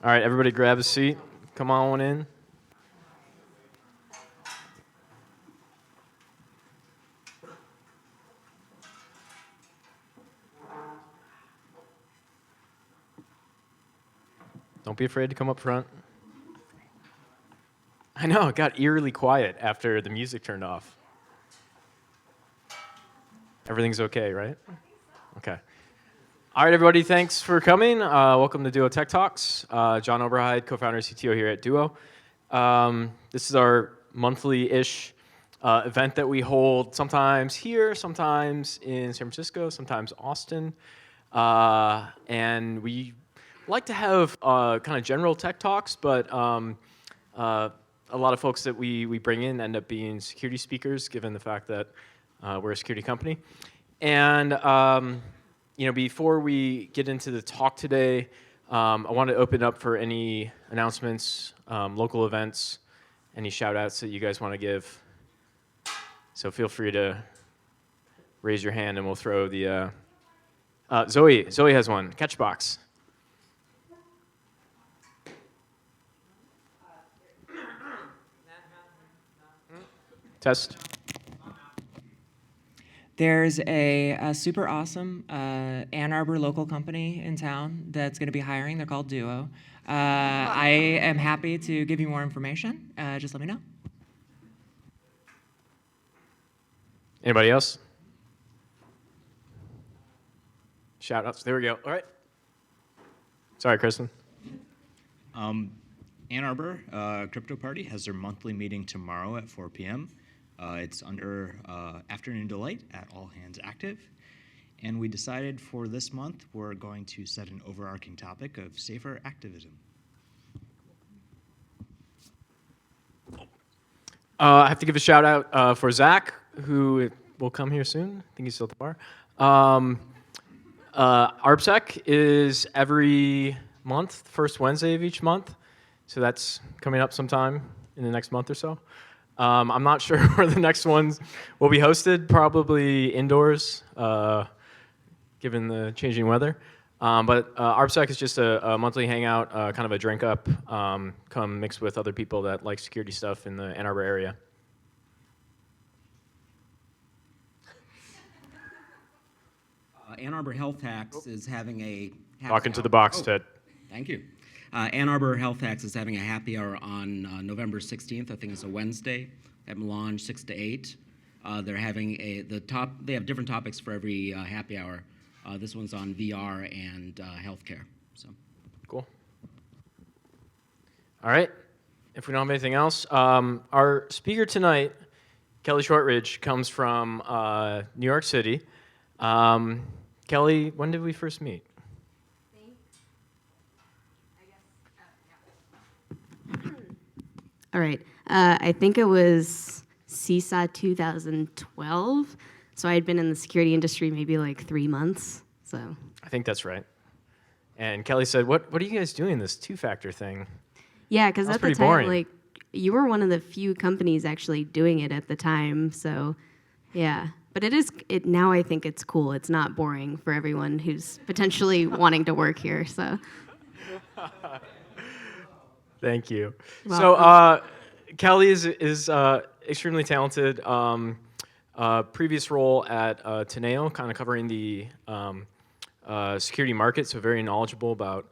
All right, everybody grab a seat. Come on in. Don't be afraid to come up front. I know, it got eerily quiet after the music turned off. Everything's okay, right? Okay. All right, everybody, thanks for coming. Welcome to Duo Tech Talks. John Oberheide, co-founder and CTO here at Duo. This is our monthly-ish event that we hold sometimes here, sometimes in San Francisco, sometimes Austin. And we like to have kind of general tech talks, but a lot of folks that we bring in end up being security speakers, given the fact that we're a security company. And before we get into the talk today, I want to open up for any announcements, local events, any shout-outs that you guys want to give. So feel free to raise your hand, and we'll throw the... Zoe has one. Catchbox. Test. There's a super awesome Ann Arbor local company in town that's going to be hiring. They're called Duo. I am happy to give you more information. Just let me know. Anybody else? Shout outs. There we go. All right. Sorry, Kristen. Ann Arbor Crypto Party has their monthly meeting tomorrow at 4 p.m. It's under Afternoon Delight at All Hands Active. And we decided for this month, we're going to set an overarching topic of safer activism. I have to give a shout out for Zach, who will come here soon. I think he's still at the bar. ARPSec is every month, first Wednesday of each month. So that's coming up sometime in the next month or so. I'm not sure where the next ones will be hosted, probably indoors, given the changing weather. But ARPSec is just a monthly hangout, kind of a drink up, come mix with other people that like security stuff in the Ann Arbor area. Ann Arbor Health Hacks is having a... Talking to the box, Ted. Thank you. Ann Arbor Health Hacks is having a happy hour on November 16th. I think it's a Wednesday at Melange, 6 to 8. They're having they have different topics for every happy hour. This one's on VR and healthcare. So cool. All right. If we don't have anything else, our speaker tonight, Kelly Shortridge, comes from New York City. Kelly, when did we first meet? All right. I think it was CISA 2012. So I had been in the security industry maybe like 3 months. So I think that's right. And Kelly said, "What are you guys doing? This two-factor thing?" Yeah, because at the pretty time, boring. like you were one of the few companies actually doing it at the time. So yeah, but it is. Now I think it's cool. It's not boring for everyone who's potentially wanting to work here. So. Thank you. Welcome. So Kelly is extremely talented. Previous role at Teneo, kind of covering the security market, so very knowledgeable about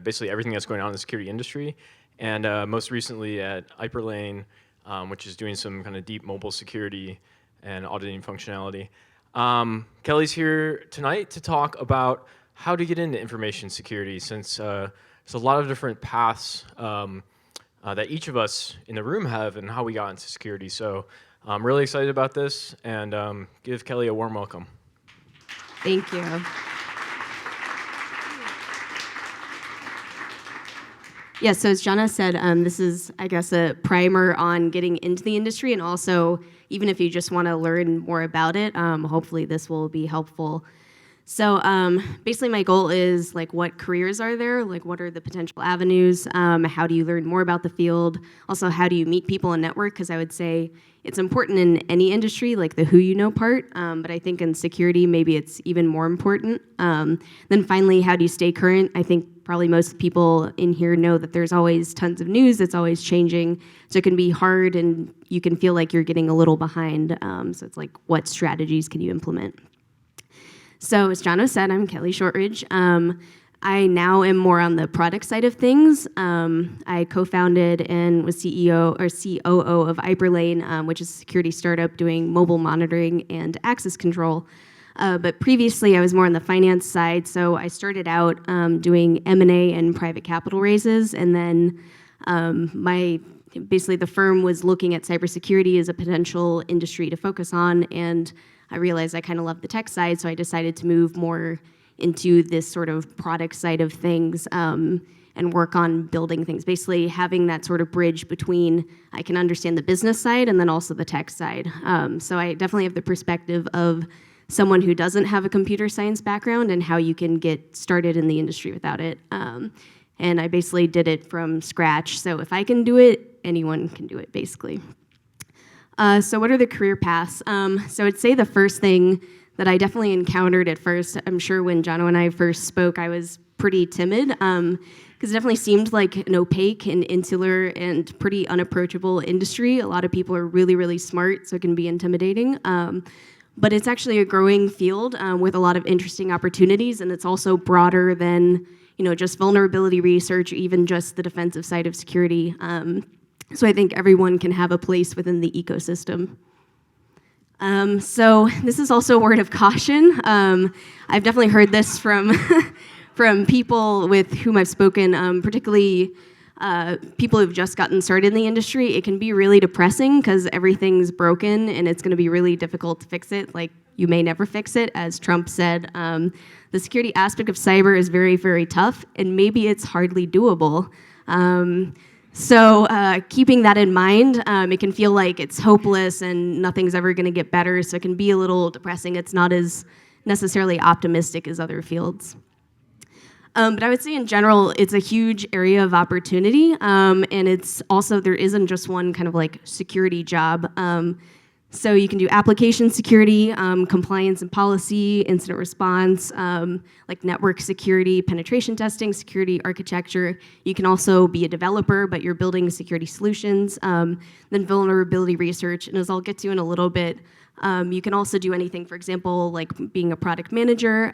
basically everything that's going on in the security industry. And most recently at IperLane, which is doing some kind of deep mobile security and auditing functionality. Kelly's here tonight to talk about how to get into information security, since there's a lot of different paths that each of us in the room have and how we got into security. So I'm really excited about this, and give Kelly a warm welcome. Thank you. Yeah, so as Jana said, this is, I guess, a primer on getting into the industry, and also, even if you just want to learn more about it, hopefully this will be helpful. So basically my goal is like what careers are there, like what are the potential avenues, how do you learn more about the field, also how do you meet people and network, because I would say it's important in any industry, like the who you know part, but I think in security maybe it's even more important. Then finally, how do you stay current? I think probably most people in here know that there's always tons of news, it's always changing, so it can be hard and you can feel like you're getting a little behind, so it's like what strategies can you implement? So as Jono said, I'm Kelly Shortridge. I now am more on the product side of things. I co-founded and was CEO or COO of IperLane, which is a security startup doing mobile monitoring and access control. But previously, I was more on the finance side, so I started out doing M&A and private capital raises, and then basically the firm was looking at cybersecurity as a potential industry to focus on, and I realized I kind of loved the tech side, so I decided to move more into this sort of product side of things and work on building things. Basically, having that sort of bridge between I can understand the business side and then also the tech side. So I definitely have the perspective of someone who doesn't have a computer science background and how you can get started in the industry without it. And I basically did it from scratch. So if I can do it, anyone can do it, basically. So what are the career paths? So I'd say the first thing that I definitely encountered at first, I'm sure when Jono and I first spoke, I was pretty timid, because it definitely seemed like an opaque and insular and pretty unapproachable industry. A lot of people are really, really smart, so it can be intimidating. But it's actually a growing field with a lot of interesting opportunities, and it's also broader than just vulnerability research, or even just the defensive side of security. So I think everyone can have a place within the ecosystem. So this is also a word of caution. I've definitely heard this from from people with whom I've spoken, particularly people who've just gotten started in the industry. It can be really depressing because everything's broken and it's going to be really difficult to fix it. Like, you may never fix it, as Trump said. The security aspect of cyber is very, very tough, and maybe it's hardly doable. So keeping that in mind, it can feel like it's hopeless and nothing's ever going to get better, so it can be a little depressing. It's not as necessarily optimistic as other fields. But I would say in general, it's a huge area of opportunity, and it's also, there isn't just one kind of like security job. So you can do application security, compliance and policy, incident response, like network security, penetration testing, security architecture. You can also be a developer, but you're building security solutions. Then vulnerability research, and as I'll get to in a little bit, you can also do anything, for example, like being a product manager,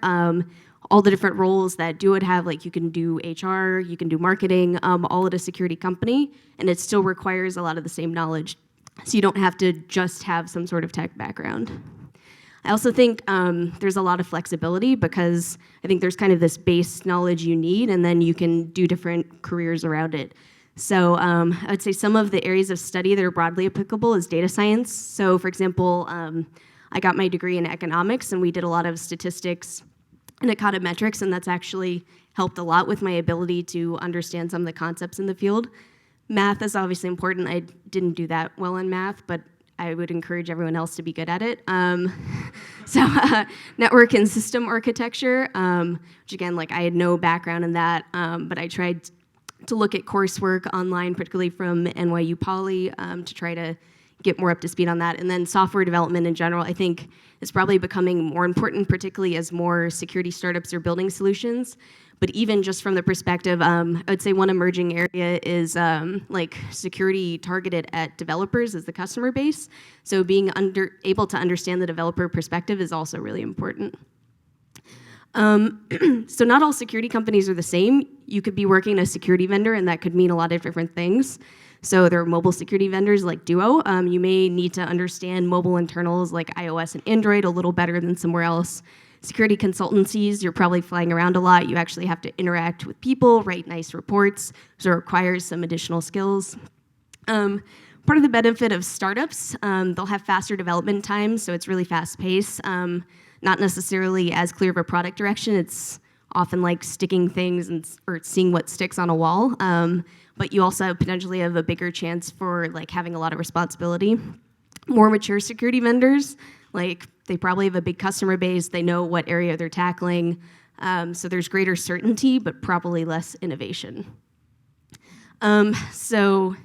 all the different roles that Duo would have, like you can do HR, you can do marketing, all at a security company, and it still requires a lot of the same knowledge. So you don't have to just have some sort of tech background. I also think there's a lot of flexibility because I think there's kind of this base knowledge you need, and then you can do different careers around it. So I would say some of the areas of study that are broadly applicable is data science. So for example, I got my degree in economics, and we did a lot of statistics and econometrics, and that's actually helped a lot with my ability to understand some of the concepts in the field. Math is obviously important. I didn't do that well in math, but I would encourage everyone else to be good at it. Network and system architecture, which again, like I had no background in that, but I tried to look at coursework online, particularly from NYU Poly, to try to get more up to speed on that. And then software development in general, I think is probably becoming more important, particularly as more security startups are building solutions. But even just from the perspective, I would say one emerging area is like security targeted at developers as the customer base. So being able to understand the developer perspective is also really important. So not all security companies are the same. You could be working in a security vendor, and that could mean a lot of different things. So there are mobile security vendors like Duo. You may need to understand mobile internals like iOS and Android a little better than somewhere else. Security consultancies, you're probably flying around a lot. You actually have to interact with people, write nice reports, so it requires some additional skills. Part of the benefit of startups, they'll have faster development times, so it's really fast-paced. Not necessarily as clear of a product direction. It's often like sticking things or seeing what sticks on a wall. But you also potentially have a bigger chance for like having a lot of responsibility. More mature security vendors, like They probably have a big customer base. They know what area they're tackling. So there's greater certainty, but probably less innovation. So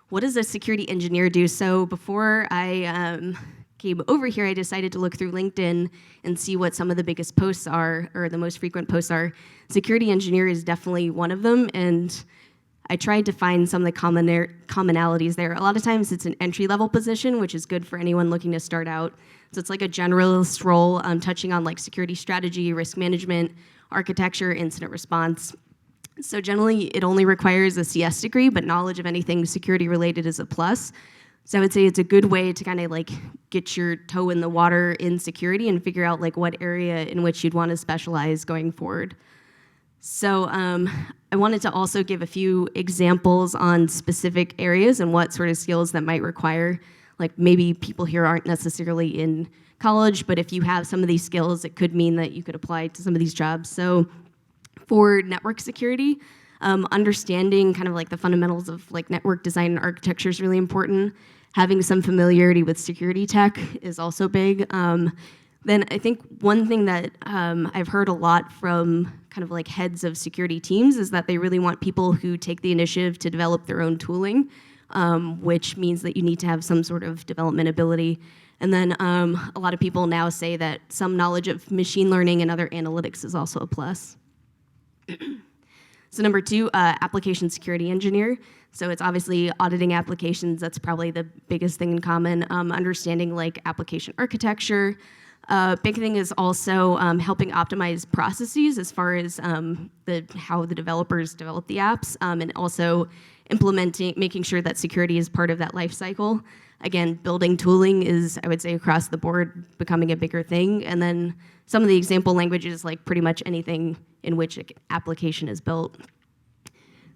what does a security engineer do? So before I came over here, I decided to look through LinkedIn and see what some of the biggest posts are, or the most frequent posts are. Security engineer is definitely one of them, and I tried to find some of the commonalities there. A lot of times it's an entry-level position, which is good for anyone looking to start out. So it's like a generalist role, touching on like security strategy, risk management, architecture, incident response. So generally, it only requires a CS degree, but knowledge of anything security related is a plus. So I would say it's a good way to kind of like get your toe in the water in security and figure out like what area in which you'd want to specialize going forward. So I wanted to also give a few examples on specific areas and what sort of skills that might require. Like maybe people here aren't necessarily in college, but if you have some of these skills, it could mean that you could apply to some of these jobs. So for network security, understanding kind of like the fundamentals of like network design and architecture is really important. Having some familiarity with security tech is also big. Then I think one thing that I've heard a lot from kind of like heads of security teams is that they really want people who take the initiative to develop their own tooling, which means that you need to have some sort of development ability. And then a lot of people now say that some knowledge of machine learning and other analytics is also a plus. So number 2, application security engineer. So it's obviously auditing applications. That's probably the biggest thing in common. Understanding like application architecture. Big thing is also helping optimize processes as far as how the developers develop the apps, and also making sure that security is part of that life cycle. Again, building tooling is, I would say, across the board becoming a bigger thing. And then some of the example languages, like pretty much anything in which an application is built.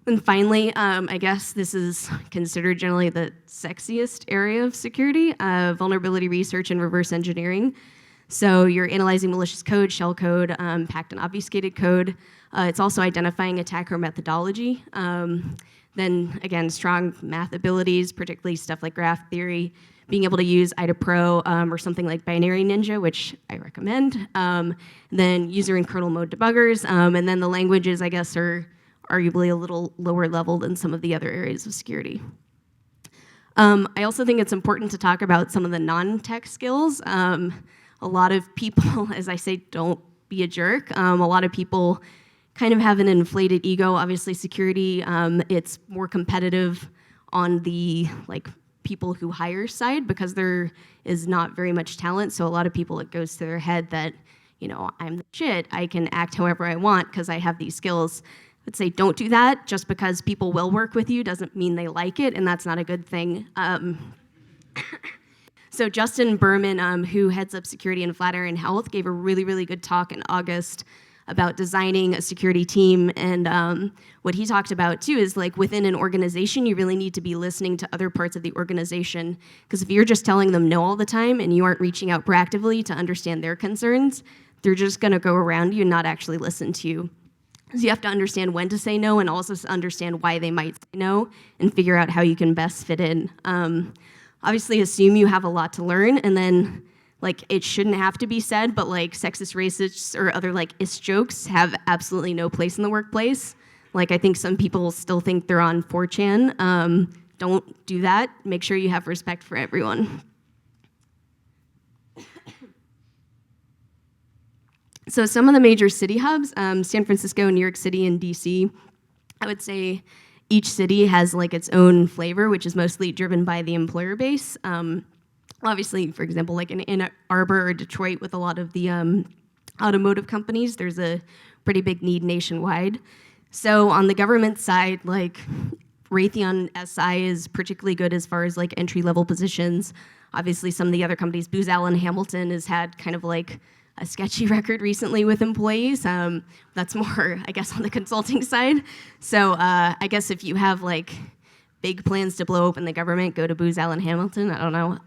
And finally, I guess this is considered generally the sexiest area of security, vulnerability research and reverse engineering. So you're analyzing malicious code, shell code, packed and obfuscated code. It's also identifying attacker methodology. Then again, strong math abilities, particularly stuff like graph theory, being able to use IDA Pro or something like Binary Ninja, which I recommend. Then user and kernel mode debuggers. And then the languages, I guess, are arguably a little lower level than some of the other areas of security. I also think it's important to talk about some of the non-tech skills. A lot of people, as I say, don't be a jerk. A lot of people kind of have an inflated ego. Obviously, security, it's more competitive on the like people who hire side because there is not very much talent. So a lot of people, it goes to their head that, you know, I'm the shit. I can act however I want because I have these skills. I would say don't do that. Just because people will work with you doesn't mean they like it, and that's not a good thing. So Justin Berman, who heads up security in Flatiron Health, gave a really, really good talk in August about designing a security team. And what he talked about too is like within an organization, you really need to be listening to other parts of the organization. Because if you're just telling them no all the time and you aren't reaching out proactively to understand their concerns, they're just gonna go around you and not actually listen to you. So you have to understand when to say no and also understand why they might say no and figure out how you can best fit in. Obviously assume you have a lot to learn, and then like it shouldn't have to be said, but like sexist, racist, or other like is jokes have absolutely no place in the workplace. Like I think some people still think they're on 4chan. Don't do that. Make sure you have respect for everyone. So some of the major city hubs, San Francisco, New York City, and DC, I would say each city has like its own flavor, which is mostly driven by the employer base. Obviously, for example, like in Ann Arbor or Detroit with a lot of the automotive companies, there's a pretty big need nationwide. So on the government side, like Raytheon SI is particularly good as far as like entry-level positions. Obviously, some of the other companies, Booz Allen Hamilton has had kind of like a sketchy record recently with employees. That's more, I guess, on the consulting side. So I guess if you have like big plans to blow open the government, go to Booz Allen Hamilton, I don't know.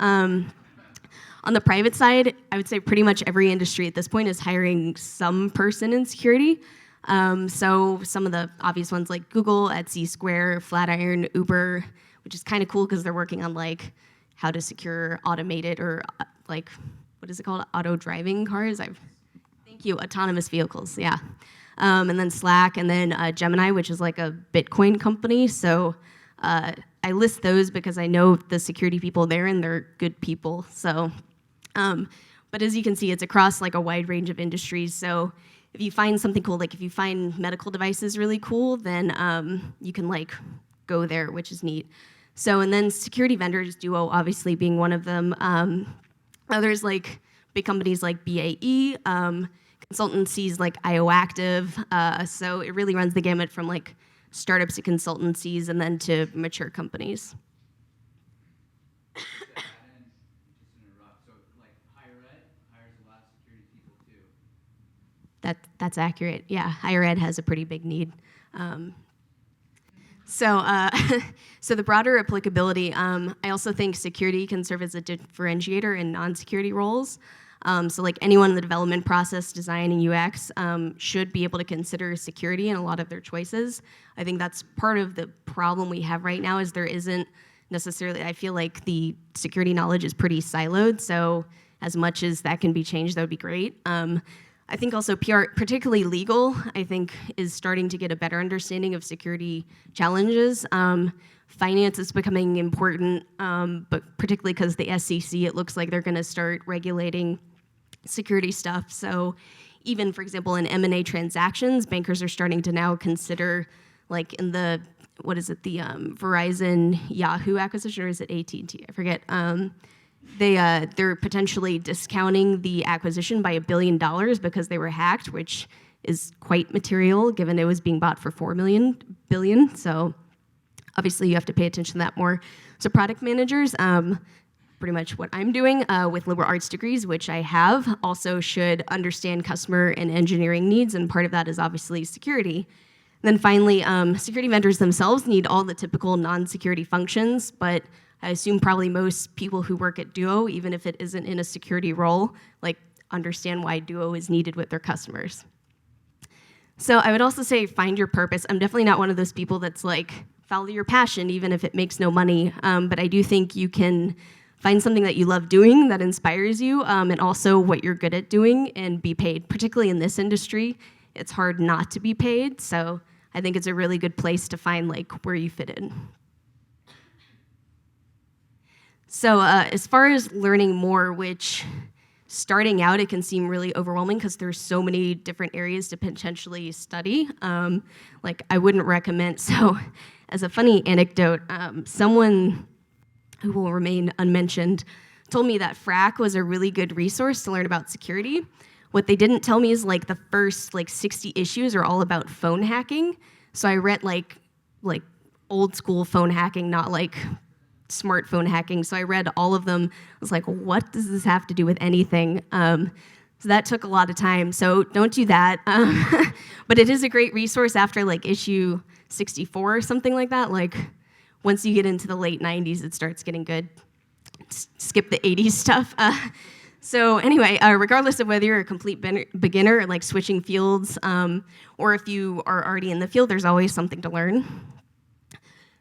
On the private side, I would say pretty much every industry at this point is hiring some person in security. So some of the obvious ones like Google, Etsy, Square, Flatiron, Uber, which is kind of cool because they're working on like how to secure automated or like what is it called? Auto driving cars. Thank you, autonomous vehicles. Yeah. And then Slack, and then Gemini, which is like a Bitcoin company. So I list those because I know the security people there, and they're good people. So, but as you can see, it's across like a wide range of industries. So if you find something cool, like if you find medical devices really cool, then you can like go there, which is neat. So, and then security vendors, Duo obviously being one of them. Others like big companies like BAE, consultancies like IOActive. So it really runs the gamut from like startups to consultancies and then to mature companies. Just interrupt. So, like higher ed hires a lot of security people too. That's accurate. Yeah, higher ed has a pretty big need. So the broader applicability, I also think security can serve as a differentiator in non-security roles. So like anyone in the development process, design and UX should be able to consider security in a lot of their choices. I think that's part of the problem we have right now is there isn't necessarily, I feel like the security knowledge is pretty siloed, so as much as that can be changed, that would be great. I think also PR, particularly legal, I think is starting to get a better understanding of security challenges. Finance is becoming important, but particularly because the SEC, it looks like they're gonna start regulating security stuff. So even, for example, in M&A transactions, bankers are starting to now consider, like in the, what is it, the Verizon Yahoo acquisition, or is it AT&T? I forget. They're potentially discounting the acquisition by $1 billion because they were hacked, which is quite material given it was being bought for $4 billion. So obviously you have to pay attention to that more. So product managers, pretty much what I'm doing with liberal arts degrees, which I have, also should understand customer and engineering needs, and part of that is obviously security. And then finally, security vendors themselves need all the typical non-security functions, but I assume probably most people who work at Duo, even if it isn't in a security role, like understand why Duo is needed with their customers. So I would also say find your purpose. I'm definitely not one of those people that's like, follow your passion, even if it makes no money. But I do think you can find something that you love doing that inspires you, and also what you're good at doing and be paid. Particularly in this industry, it's hard not to be paid. So I think it's a really good place to find like where you fit in. So as far as learning more, which starting out, it can seem really overwhelming because there's so many different areas to potentially study. Like I wouldn't recommend, so as a funny anecdote, someone who will remain unmentioned told me that FRAC was a really good resource to learn about security. What they didn't tell me is like the first like 60 issues are all about phone hacking. So I read like old school phone hacking, not like smartphone hacking. So I read all of them. I was like, what does this have to do with anything? So that took a lot of time. So don't do that. But it is a great resource after like issue 64 or something like that. Like once you get into the late 90s, it starts getting good. Skip the 80s stuff. So anyway, regardless of whether you're a complete beginner or like switching fields, or if you are already in the field, there's always something to learn.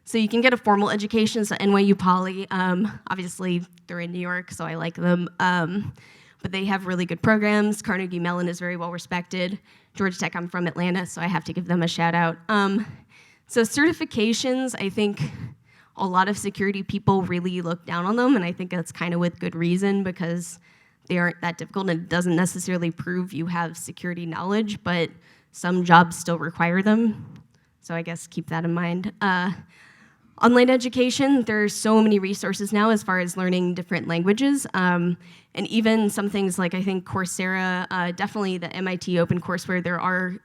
So you can get a formal education, so NYU Poly, obviously they're in New York, so I like them. But they have really good programs. Carnegie Mellon is very well respected. Georgia Tech, I'm from Atlanta, so I have to give them a shout out. So certifications, I think a lot of security people really look down on them, and I think that's kind of with good reason because they aren't that difficult and it doesn't necessarily prove you have security knowledge, but some jobs still require them. So I guess keep that in mind. Online education, there's so many resources now as far as learning different languages. And even some things like I think Coursera, definitely the MIT OpenCourseWare, there are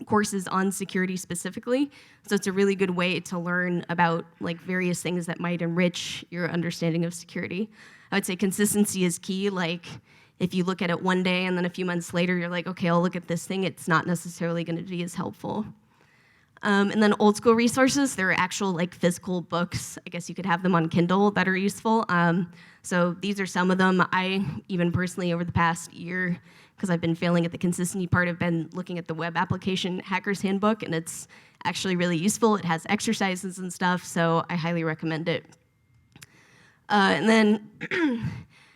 courses on security specifically. So it's a really good way to learn about like various things that might enrich your understanding of security. I would say consistency is key. Like if you look at it one day and then a few months later, you're like, okay, I'll look at this thing. It's not necessarily gonna be as helpful. And then old school resources, there are actual like physical books. I guess you could have them on Kindle that are useful. So these are some of them. I even personally over the past year, because I've been failing at the consistency part, I've been looking at the web application Hacker's Handbook, and it's actually really useful. It has exercises and stuff, so I highly recommend it. And then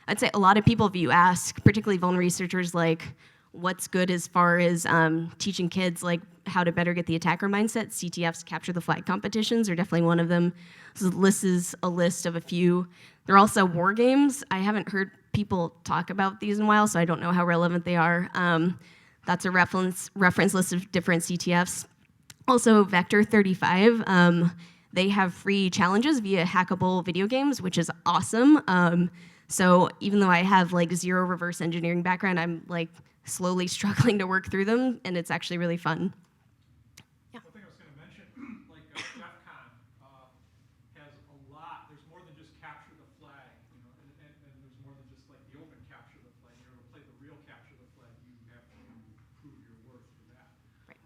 I'd say a lot of people, if you ask, particularly vulnerability researchers, like what's good as far as teaching kids like how to better get the attacker mindset, CTF's capture the flag competitions are definitely one of them. So this is a list of a few. There are also war games. I haven't heard people talk about these in a while, so I don't know how relevant they are. That's a reference list of different CTFs. Also, Vector 35, they have free challenges via hackable video games, which is awesome. So even though I have like zero reverse engineering background, I'm like slowly struggling to work through them, and it's actually really fun. One thing I was going to mention, like DEF CON has a lot. There's more than just capture the flag, you know, and there's more than just like the open capture the flag. You know, to play the real capture the flag, you have to prove your worth for that. Right.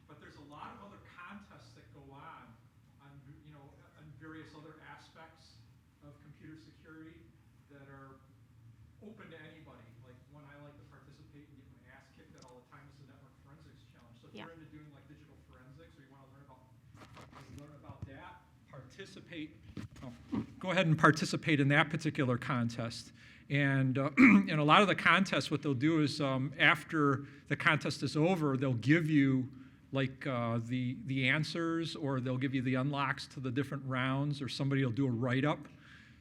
But there's a lot of other contests that go on you know, on various other aspects of computer security that are open to anybody. Like one I like to participate and get my ass kicked at all the time is the network forensics challenge. So if Yeah. you're into doing like digital forensics or you want to learn about that, participate. Go ahead and participate in that particular contest. And in a lot of the contests, what they'll do is after the contest is over, they'll give you like the answers, or they'll give you the unlocks to the different rounds, or somebody will do a write-up,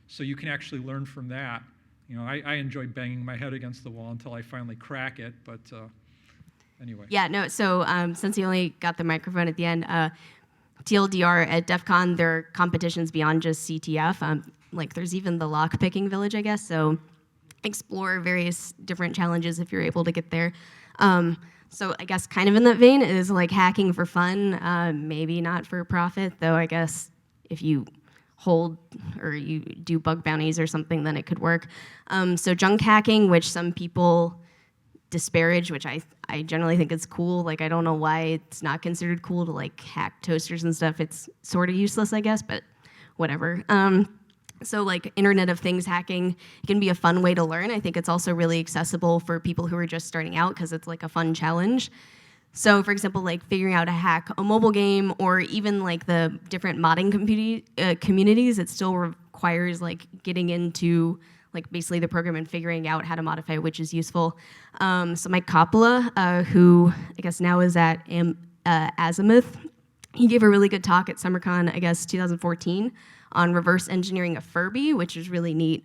so you can actually learn from that. You know, I enjoy banging my head against the wall until I finally crack it, but anyway. Yeah, no, so since you only got the microphone at the end, TLDR at DEF CON, there are competitions beyond just CTF. Like there's even the lock-picking village, I guess, so explore various different challenges if you're able to get there. So I guess kind of in that vein is like hacking for fun, maybe not for profit, though I guess if you hold or you do bug bounties or something, then it could work. So junk hacking, which some people disparage, which I generally think is cool. Like I don't know why it's not considered cool to like hack toasters and stuff. It's sort of useless, I guess, but whatever. So like Internet of Things hacking, it can be a fun way to learn. I think it's also really accessible for people who are just starting out because it's like a fun challenge. So for example, like figuring out how to hack a mobile game, or even like the different modding communities, it still requires like getting into like basically the program and figuring out how to modify it, which is useful. So Mike Coppola, who I guess now is at Azimuth, he gave a really good talk at SummerCon, I guess 2014, on reverse engineering a Furby, which is really neat.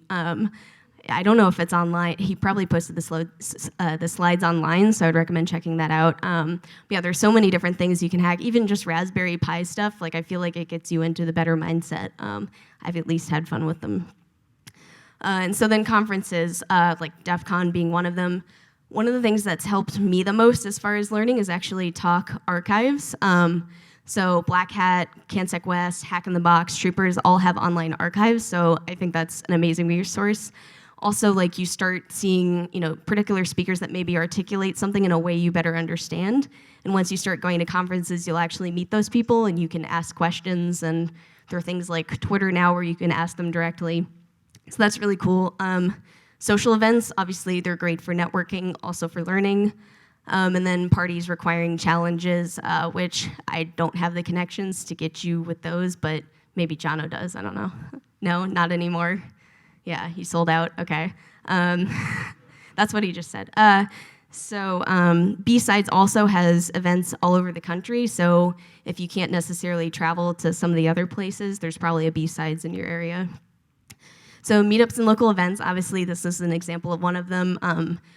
I don't know if it's online. He probably posted the slides online, so I'd recommend checking that out. Yeah, there's so many different things you can hack, even just Raspberry Pi stuff. Like I feel like it gets you into the better mindset. I've at least had fun with them. And so then conferences, like DEF CON being one of them. One of the things that's helped me the most as far as learning is actually talk archives. So Black Hat, CanSec West, Hack in the Box, Troopers all have online archives, so I think that's an amazing resource. Also, like you start seeing, you know, particular speakers that maybe articulate something in a way you better understand. And once you start going to conferences, you'll actually meet those people and you can ask questions. And there are things like Twitter now where you can ask them directly. So that's really cool. Social events, obviously, they're great for networking, also for learning. And then parties requiring challenges, which I don't have the connections to get you with those, but maybe Jono does, I don't know. No, not anymore. Yeah, he sold out, okay. That's what he just said. B-Sides also has events all over the country, so if you can't necessarily travel to some of the other places, there's probably a B-Sides in your area. So meetups and local events, obviously this is an example of one of them,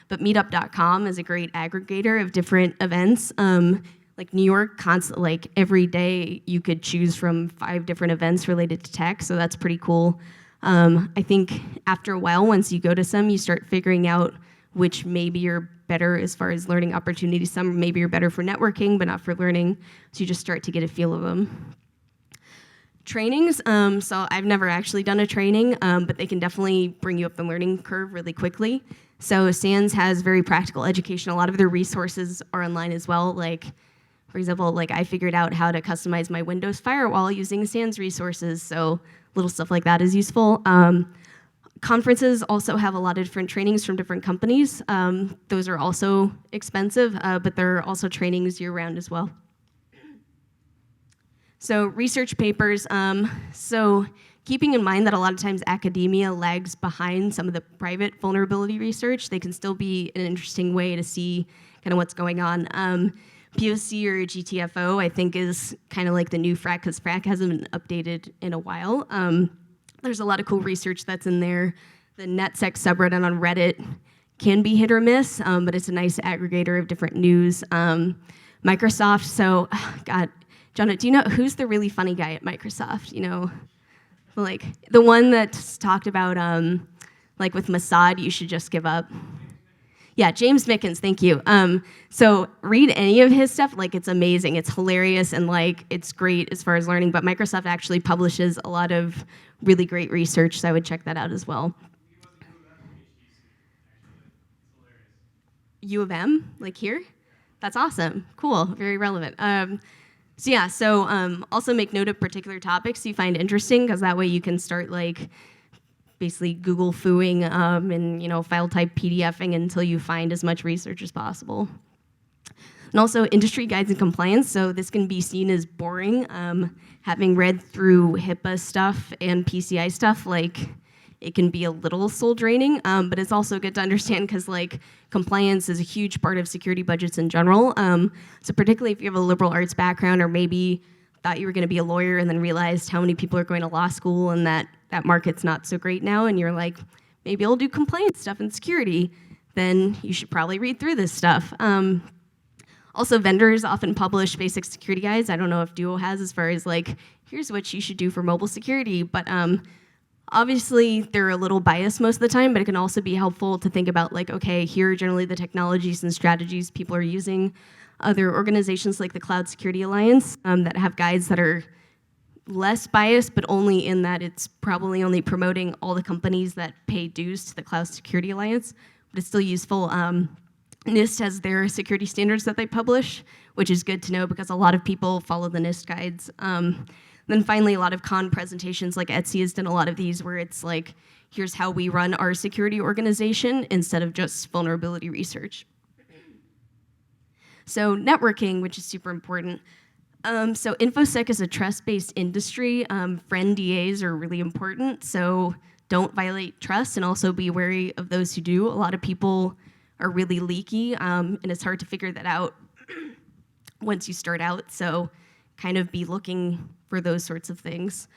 but meetup.com is a great aggregator of different events. Like New York, like every day you could choose from 5 different events related to tech, so that's pretty cool. I think after a while, once you go to some, you start figuring out which maybe are better as far as learning opportunities. Some maybe are better for networking, but not for learning, so you just start to get a feel of them. Trainings, so I've never actually done a training, but they can definitely bring you up the learning curve really quickly. So SANS has very practical education. A lot of their resources are online as well. Like, for example, like I figured out how to customize my Windows firewall using SANS resources, so little stuff like that is useful. Conferences also have a lot of different trainings from different companies. Those are also expensive, but there are also trainings year-round as well. So research papers, so keeping in mind that a lot of times academia lags behind some of the private vulnerability research, they can still be an interesting way to see kind of what's going on. POC or GTFO, I think, is kind of like the new FRAC, because FRAC hasn't been updated in a while. There's a lot of cool research that's in there. The NetSec subreddit on Reddit can be hit or miss, but it's a nice aggregator of different news. Microsoft, so, God, Jonah, do you know who's the really funny guy at Microsoft? You know, like the one that's talked about, like with Mossad, you should just give up. Yeah, James Mickens, thank you. So read any of his stuff, like it's amazing, it's hilarious, and like it's great as far as learning, but Microsoft actually publishes a lot of really great research, so I would check that out as well. U of M, like here? That's awesome, cool, very relevant. Also make note of particular topics you find interesting, because that way you can start like basically Google fooing and file type PDFing until you find as much research as possible. And also industry guides and compliance, so this can be seen as boring. Having read through HIPAA stuff and PCI stuff, like it can be a little soul draining, but it's also good to understand because like compliance is a huge part of security budgets in general. So particularly if you have a liberal arts background or maybe thought you were going to be a lawyer and then realized how many people are going to law school and that market's not so great now, and you're like, maybe I'll do compliance stuff and security, then you should probably read through this stuff. Also, vendors often publish basic security guides. I don't know if Duo has, as far as like, here's what you should do for mobile security, but obviously they're a little biased most of the time, but it can also be helpful to think about like, okay, here are generally the technologies and strategies people are using. Other organizations like the Cloud Security Alliance that have guides that are less biased, but only in that it's probably only promoting all the companies that pay dues to the Cloud Security Alliance, but it's still useful. NIST has their security standards that they publish, which is good to know because a lot of people follow the NIST guides. Then finally, a lot of con presentations, like Etsy has done a lot of these where it's like, here's how we run our security organization instead of just vulnerability research. So networking, which is super important. So InfoSec is a trust-based industry. Friend DAs are really important, so don't violate trust and also be wary of those who do. A lot of people are really leaky, and it's hard to figure that out once you start out, so kind of be looking for those sorts of things.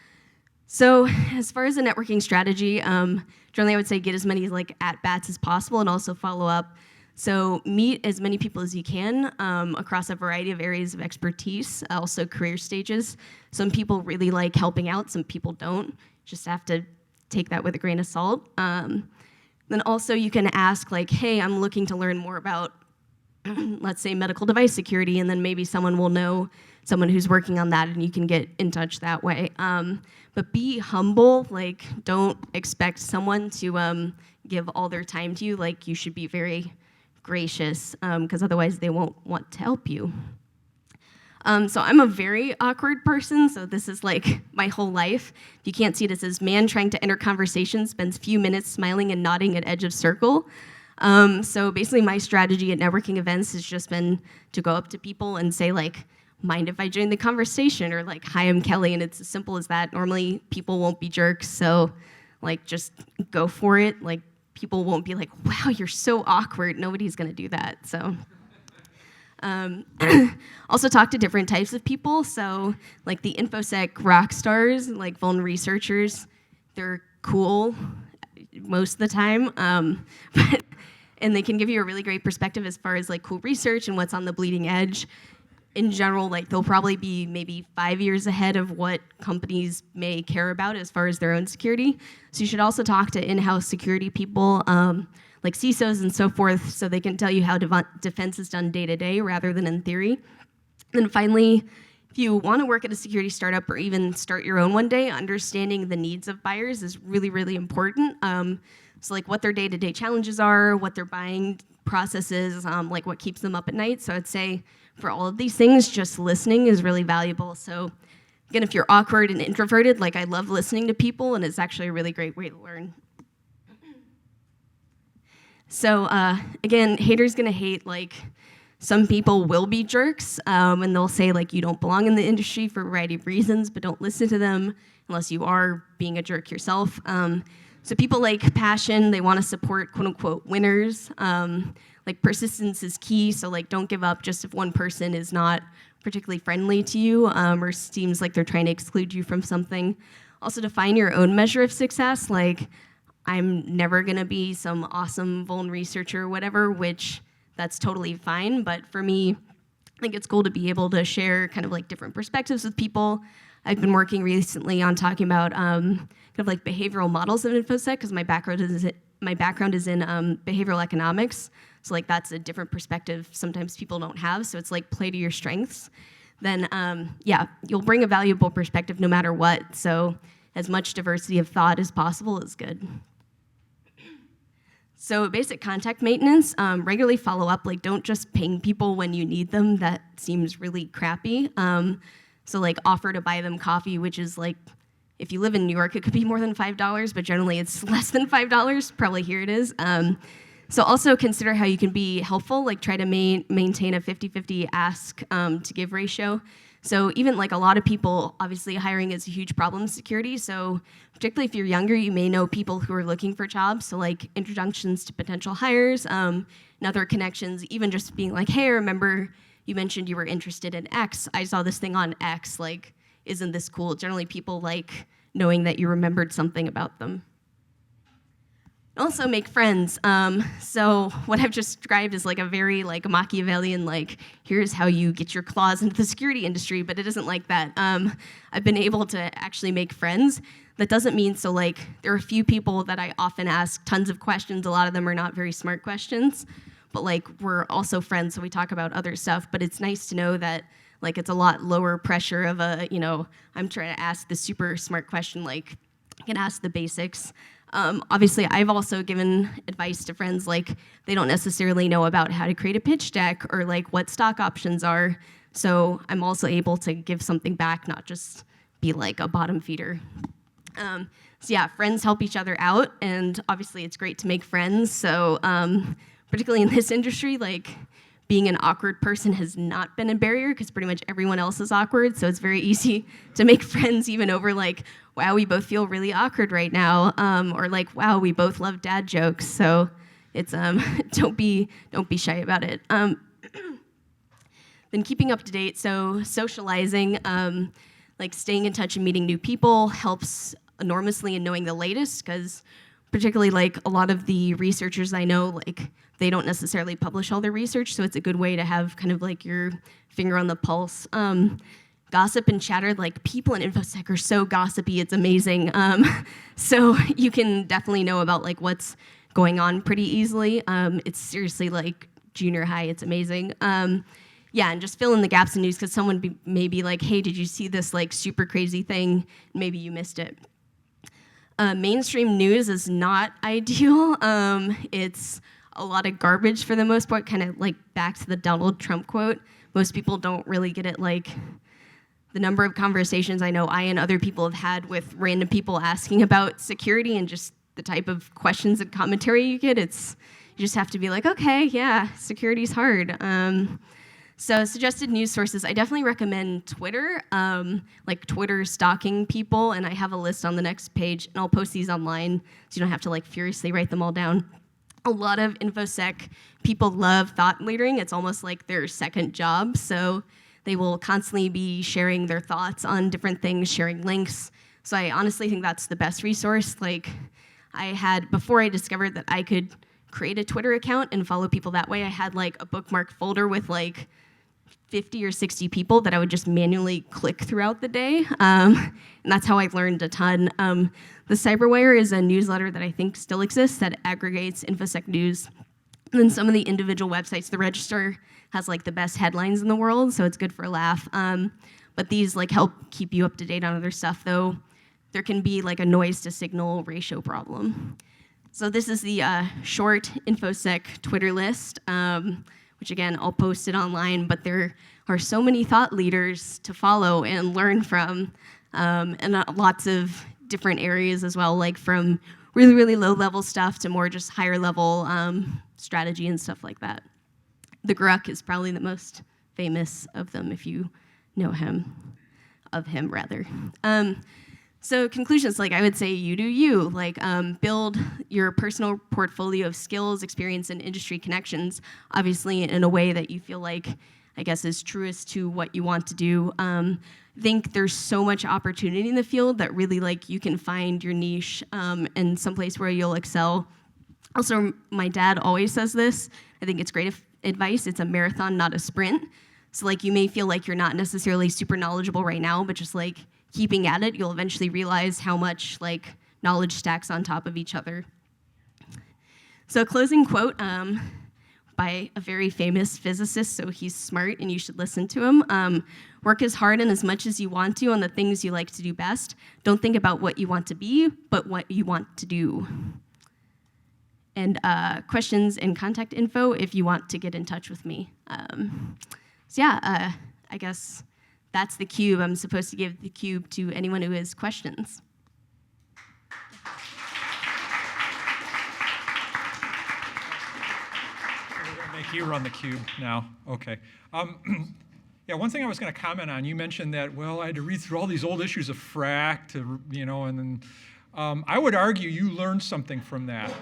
So as far as the networking strategy, generally I would say get as many like at-bats as possible and also follow up. So meet as many people as you can across a variety of areas of expertise, also career stages. Some people really like helping out, some people don't. Just have to take that with a grain of salt. Then also you can ask like, hey, I'm looking to learn more about, let's say, medical device security, and then maybe someone will know someone who's working on that and you can get in touch that way. But be humble, like don't expect someone to give all their time to you. Like you should be very gracious because otherwise they won't want to help you. So I'm a very awkward person, so this is like my whole life. If you can't see it, it says, man trying to enter conversation spends few minutes smiling and nodding at edge of circle. So basically my strategy at networking events has just been to go up to people and say like, mind if I join the conversation, or like, hi, I'm Kelly, and it's as simple as that. Normally people won't be jerks, so like just go for it. Like people won't be like, wow, you're so awkward. Nobody's gonna do that, so. Also talk to different types of people. So like the InfoSec rock stars, like vuln researchers, they're cool most of the time. And they can give you a really great perspective as far as like cool research and what's on the bleeding edge. In general, like they'll probably be maybe 5 years ahead of what companies may care about as far as their own security. So you should also talk to in-house security people, like CISOs and so forth, so they can tell you how defense is done day to day rather than in theory. And finally, if you want to work at a security startup or even start your own one day, understanding the needs of buyers is really, really important. So like what their day-to-day challenges are, what their buying process is, like what keeps them up at night. So I'd say for all of these things, just listening is really valuable. So again, if you're awkward and introverted, like I love listening to people, and it's actually a really great way to learn. So again, haters gonna hate. Like some people will be jerks, and they'll say like you don't belong in the industry for a variety of reasons, but don't listen to them. unless you are being a jerk yourself. So people like passion, they want to support quote unquote winners. Like persistence is key, so like don't give up just if one person is not particularly friendly to you or seems like they're trying to exclude you from something. Also define your own measure of success, like I'm never gonna be some awesome vuln researcher or whatever, which that's totally fine, but for me, I think it's cool to be able to share kind of like different perspectives with people. I've been working recently on talking about kind of like behavioral models of InfoSec because my background is in behavioral economics. So like that's a different perspective sometimes people don't have. So it's like play to your strengths. Then yeah, you'll bring a valuable perspective no matter what. So as much diversity of thought as possible is good. So basic contact maintenance, regularly follow up, like don't just ping people when you need them. That seems really crappy. So like offer to buy them coffee, which is like, if you live in New York, it could be more than $5, but generally it's less than $5. Probably here it is. So also consider how you can be helpful, like try to maintain a 50-50 ask to give ratio. So even like a lot of people, obviously hiring is a huge problem in security. So particularly if you're younger, you may know people who are looking for jobs. So like introductions to potential hires and other connections, even just being like, hey, I remember you mentioned you were interested in X. I saw this thing on X, like, isn't this cool? Generally people like knowing that you remembered something about them. Also make friends. So what I've just described is like a very like Machiavellian, like here's how you get your claws into the security industry, but it isn't like that. I've been able to actually make friends. That doesn't mean, so like there are a few people that I often ask tons of questions. A lot of them are not very smart questions, but like we're also friends, so we talk about other stuff, but it's nice to know that like it's a lot lower pressure of a, you know, I'm trying to ask the super smart question, like I can ask the basics. Obviously, I've also given advice to friends, like they don't necessarily know about how to create a pitch deck or like what stock options are. So I'm also able to give something back, not just be like a bottom feeder. So yeah, friends help each other out, and obviously it's great to make friends. So particularly in this industry, like being an awkward person has not been a barrier because pretty much everyone else is awkward. So it's very easy to make friends even over like, wow, we both feel really awkward right now, or like, wow, we both love dad jokes. So it's don't be shy about it. Then keeping up to date, so socializing, like staying in touch and meeting new people helps enormously in knowing the latest, because particularly like a lot of the researchers I know, like they don't necessarily publish all their research, so it's a good way to have kind of like your finger on the pulse. Gossip and chatter, like people in InfoSec are so gossipy, it's amazing. So you can definitely know about like what's going on pretty easily. It's seriously like junior high, it's amazing. Yeah, and just fill in the gaps in news because someone may be like, hey, did you see this like super crazy thing? Maybe you missed it. Mainstream news is not ideal. It's a lot of garbage for the most part, kind of like back to the Donald Trump quote. Most people don't really get it, like the number of conversations I know I and other people have had with random people asking about security and just the type of questions and commentary you get, you just have to be like, okay, yeah, security's hard. So suggested news sources, I definitely recommend Twitter, like Twitter stalking people, and I have a list on the next page, and I'll post these online so you don't have to like furiously write them all down. A lot of InfoSec people love thought leadering. It's almost like their second job, so they will constantly be sharing their thoughts on different things, sharing links. So I honestly think that's the best resource. Like before I discovered that I could create a Twitter account and follow people that way, I had like a bookmark folder with like 50 or 60 people that I would just manually click throughout the day. And that's how I learned a ton. The Cyberwire is a newsletter that I think still exists that aggregates InfoSec news. And then some of the individual websites, the Register has like the best headlines in the world, so it's good for a laugh. But these like help keep you up to date on other stuff, though there can be like a noise to signal ratio problem. So this is the short InfoSec Twitter list, which again, I'll post it online, but there are so many thought leaders to follow and learn from, and lots of different areas as well, like from really, really low level stuff to more just higher level strategy and stuff like that. The Gruck is probably the most famous of them if you know him, of him rather. So conclusions, like I would say you do you, like build your personal portfolio of skills, experience, and industry connections, obviously in a way that you feel like, I guess, is truest to what you want to do. I think there's so much opportunity in the field that really like you can find your niche and someplace where you'll excel. Also, my dad always says this, I think it's great advice, it's a marathon, not a sprint. So like you may feel like you're not necessarily super knowledgeable right now, but just like keeping at it, you'll eventually realize how much like knowledge stacks on top of each other. So a closing quote by a very famous physicist, so he's smart and you should listen to him. Work as hard and as much as you want to on the things you like to do best. Don't think about what you want to be, but what you want to do. And questions and contact info if you want to get in touch with me. So yeah, I guess that's the cube. I'm supposed to give the cube to anyone who has questions. We're going to make you run the cube now. Okay. Yeah, one thing I was going to comment on, you mentioned that, well, I had to read through all these old issues of FRAC to, and then I would argue you learned something from that.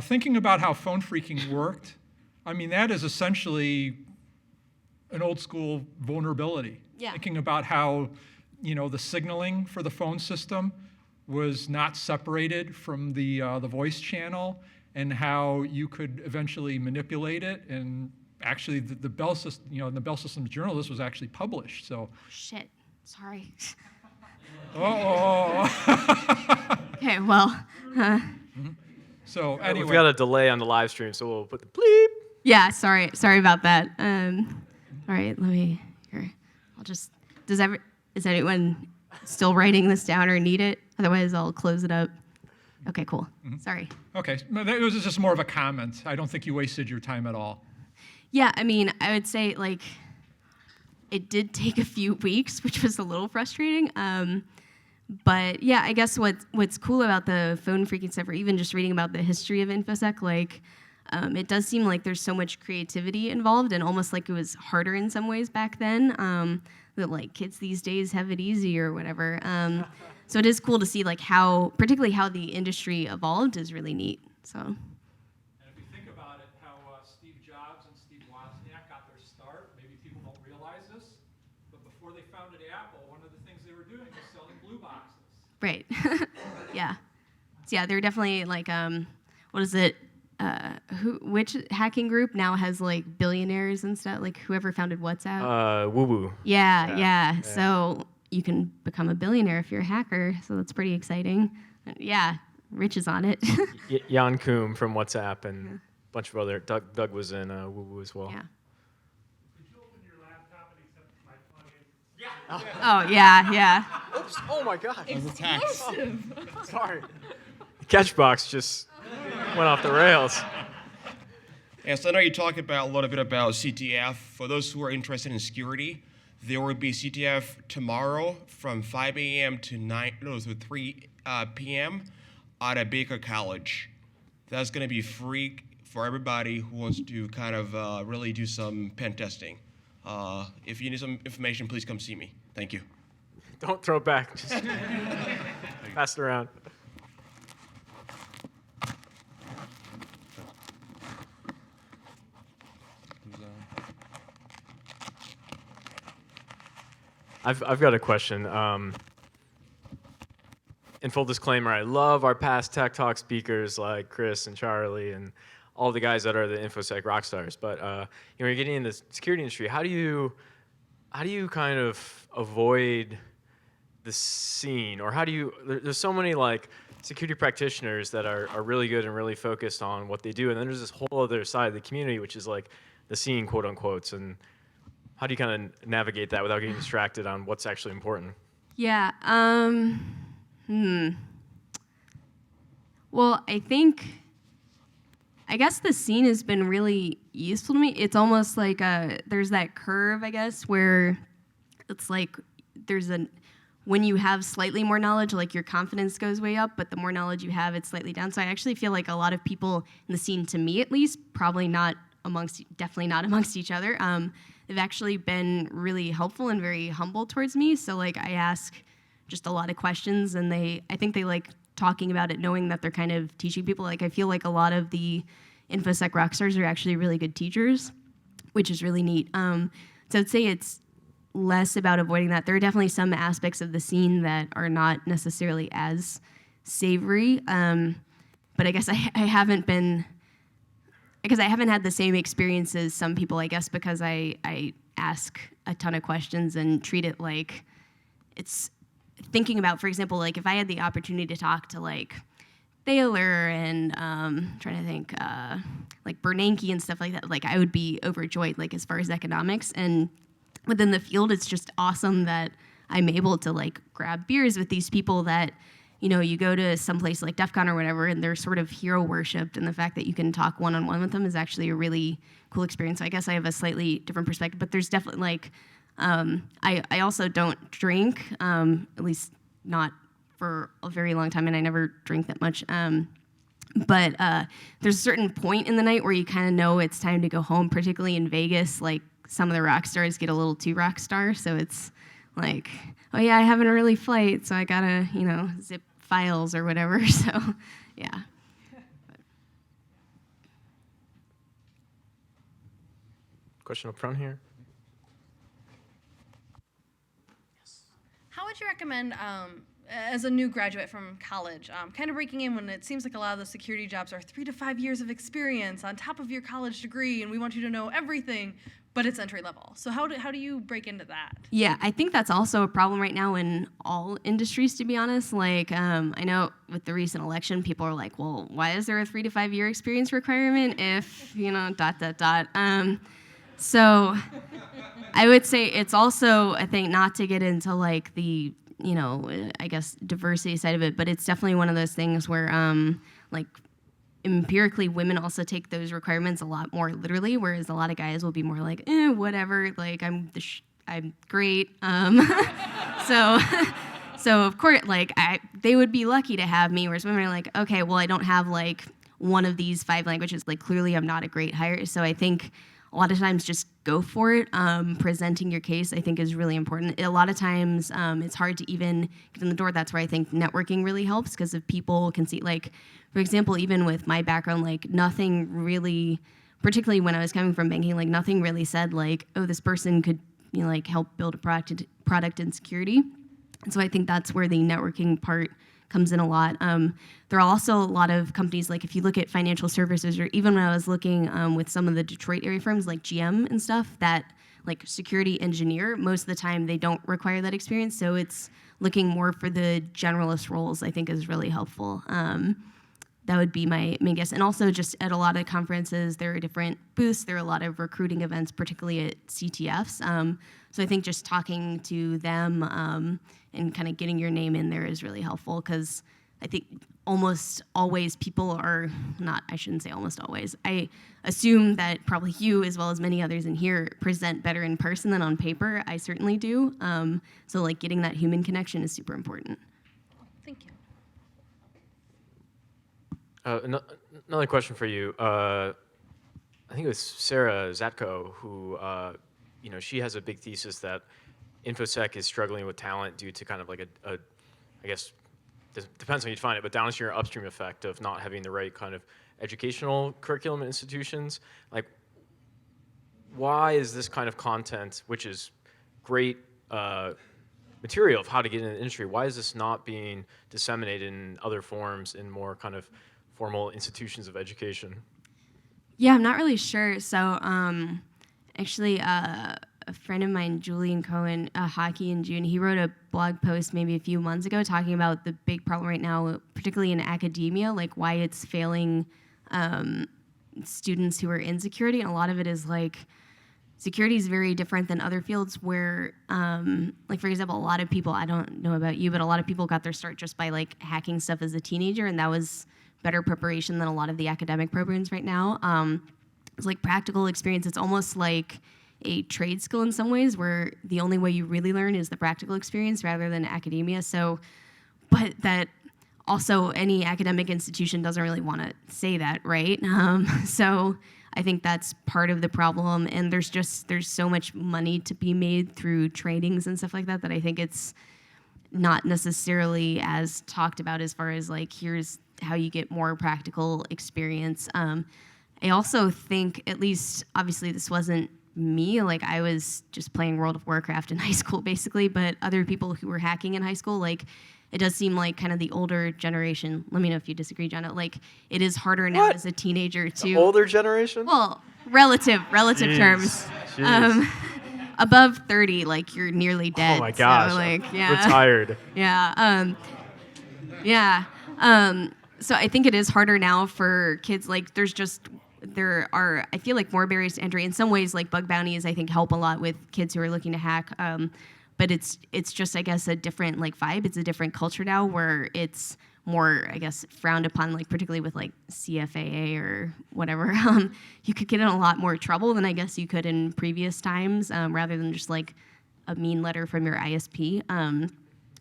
Thinking about how phone phreaking worked, I mean, that is essentially an old school vulnerability. Yeah. Thinking about how, the signaling for the phone system was not separated from the voice channel, and how you could eventually manipulate it. And actually, the Bell system, in the Bell Systems Journal, this was actually published. So. Shit. Sorry. Oh. Okay. Well. So anyway. We've got a delay on the live stream, so we'll put the bleep. Yeah. Sorry about that. All right. Let me. Here. I'll just. Is anyone still writing this down or need it? Otherwise, I'll close it up. Okay. Cool. Sorry. Okay. That was just more of a comment. I don't think you wasted your time at all. Yeah. I mean, I would say like it did take a few weeks, which was a little frustrating. But yeah, I guess what's cool about the phone phreaking stuff, or even just reading about the history of InfoSec, like it does seem like there's so much creativity involved, and almost like it was harder in some ways back then. That like kids these days have it easy or whatever. So it is cool to see like particularly how the industry evolved is really neat. So. And if you think about it, how Steve Jobs and Steve Wozniak got their start, maybe people don't realize this, but before they founded Apple, one of the things they were doing was selling blue boxes. Right. Yeah. So yeah, they're definitely like what is it? Which hacking group now has like billionaires and stuff? Like whoever founded WhatsApp? Woo woo. Yeah. So you can become a billionaire if you're a hacker. So that's pretty exciting. Yeah, Rich is on it. Jan Koum from WhatsApp and a bunch of other. Doug was in woo woo as well. Yeah. Could you open your laptop and accept my plugin? Oh yeah. Oops! Oh my God! Explosive. Sorry. The catchbox just went off the rails. Yeah, so I know you talked about a little bit about CTF. For those who are interested in security, there will be CTF tomorrow from 5 a.m. to 3 p.m. at Vassar College. That's going to be free for everybody who wants to kind of really do some pen testing. If you need some information, please come see me. Thank you. Don't throw it back. Just pass it around. I've got a question. In full disclaimer, I love our past Tech Talk speakers like Chris and Charlie and all the guys that are the InfoSec rock stars. But you're getting in the security industry. How do you kind of avoid the scene, or how do you? There's so many like security practitioners that are really good and really focused on what they do, and then there's this whole other side of the community, which is like the scene, quote unquote. And how do you kind of navigate that without getting distracted on what's actually important? Yeah. Well, I guess the scene has been really useful to me. It's almost like there's that curve, I guess, where it's like when you have slightly more knowledge, like your confidence goes way up, but the more knowledge you have, it's slightly down. So I actually feel like a lot of people in the scene, to me at least, definitely not amongst each other, they've actually been really helpful and very humble towards me. So like I ask just a lot of questions, and I think they like talking about it, knowing that they're kind of teaching people. Like I feel like a lot of the InfoSec rockstars are actually really good teachers, which is really neat. So I'd say it's less about avoiding that. There are definitely some aspects of the scene that are not necessarily as savory, but I guess I haven't been, because I haven't had the same experience as some people, I guess, because I ask a ton of questions and treat it like it's thinking about, for example, like if I had the opportunity to talk to like Thaler and trying to think, like Bernanke and stuff like that, like I would be overjoyed, like as far as economics. And within the field, it's just awesome that I'm able to like grab beers with these people that, you know, you go to some place like DEF CON or whatever, and they're sort of hero worshipped, and the fact that you can talk one-on-one with them is actually a really cool experience. So I guess I have a slightly different perspective, but there's definitely like, I also don't drink, at least not for a very long time, and I never drink that much. But there's a certain point in the night where you kind of know it's time to go home, particularly in Vegas. Like some of the rock stars get a little too rock star, so it's like, oh yeah, I have an early flight, so I gotta, you know, zip files or whatever. So yeah. Question up front here. How would you recommend, as a new graduate from college, kind of breaking in when it seems like a lot of the security jobs are 3 to 5 years of experience on top of your college degree, and we want you to know everything, but it's entry level. So how do you break into that? Yeah, I think that's also a problem right now in all industries, to be honest. Like, I know with the recent election, people are like, well, why is there a 3 to 5 year experience requirement if, you know, ... So I would say it's also, I think, not to get into like the, you know, I guess diversity side of it, but it's definitely one of those things where like empirically women also take those requirements a lot more literally, whereas a lot of guys will be more like, whatever, like I'm great. So of course, like they would be lucky to have me, whereas women are like, okay, well I don't have like one of these 5 languages, like clearly I'm not a great hire. So I think a lot of times just go for it. Presenting your case, I think, is really important. A lot of times it's hard to even get in the door. That's where I think networking really helps, because if people can see, like, for example, even with my background, like nothing really, particularly when I was coming from banking, like nothing really said like, oh, this person could, you know, like help build a product in security. And so I think that's where the networking part comes in a lot. There are also a lot of companies, like if you look at financial services, or even when I was looking with some of the Detroit area firms like GM and stuff, that like security engineer, most of the time they don't require that experience. So it's looking more for the generalist roles, I think, is really helpful. That would be my main guess. And also just at a lot of conferences, there are different booths. There are a lot of recruiting events, particularly at CTFs. So I think just talking to them and kind of getting your name in there is really helpful, because I think almost always people are not, I shouldn't say almost always. I assume that probably you, as well as many others in here, present better in person than on paper. I certainly do. So like getting that human connection is super important. Thank you. Another question for you. I think it was Sarah Zatko who, you know, she has a big thesis that InfoSec is struggling with talent due to kind of like I guess, depends on how you define it, but downstream or upstream effect of not having the right kind of educational curriculum institutions. Like, why is this kind of content, which is great material of how to get into the industry, why is this not being disseminated in other forms in more kind of formal institutions of education? Yeah, I'm not really sure. So actually, a friend of mine, Julian Cohen, Hockey in June, he wrote a blog post maybe a few months ago talking about the big problem right now, particularly in academia, like why it's failing students who are in security. And a lot of it is like, security is very different than other fields where, like for example, a lot of people, I don't know about you, but a lot of people got their start just by like hacking stuff as a teenager, and that was better preparation than a lot of the academic programs right now. It's like practical experience. It's almost like a trade skill in some ways, where the only way you really learn is the practical experience rather than academia. So, but that also any academic institution doesn't really want to say that, right? So I think that's part of the problem. And there's so much money to be made through trainings and stuff like that, that I think it's not necessarily as talked about as far as like, here's how you get more practical experience. I also think, at least obviously this wasn't me, like I was just playing World of Warcraft in high school basically, but other people who were hacking in high school, like it does seem like kind of the older generation, let me know if you disagree, Jenna, like it is harder now What? as a teenager to... The older generation? Well, relative Jeez. terms. Jeez. Above 30, like you're nearly dead. Oh my gosh. So, like, yeah. Retired. Yeah. Yeah. So I think it is harder now for kids. Like there are, I feel like, more barriers to entry. In some ways, like bug bounties, I think help a lot with kids who are looking to hack. But it's just, I guess, a different like vibe. It's a different culture now where it's more, I guess, frowned upon, like particularly with like CFAA or whatever. You could get in a lot more trouble than I guess you could in previous times, rather than just like a mean letter from your ISP.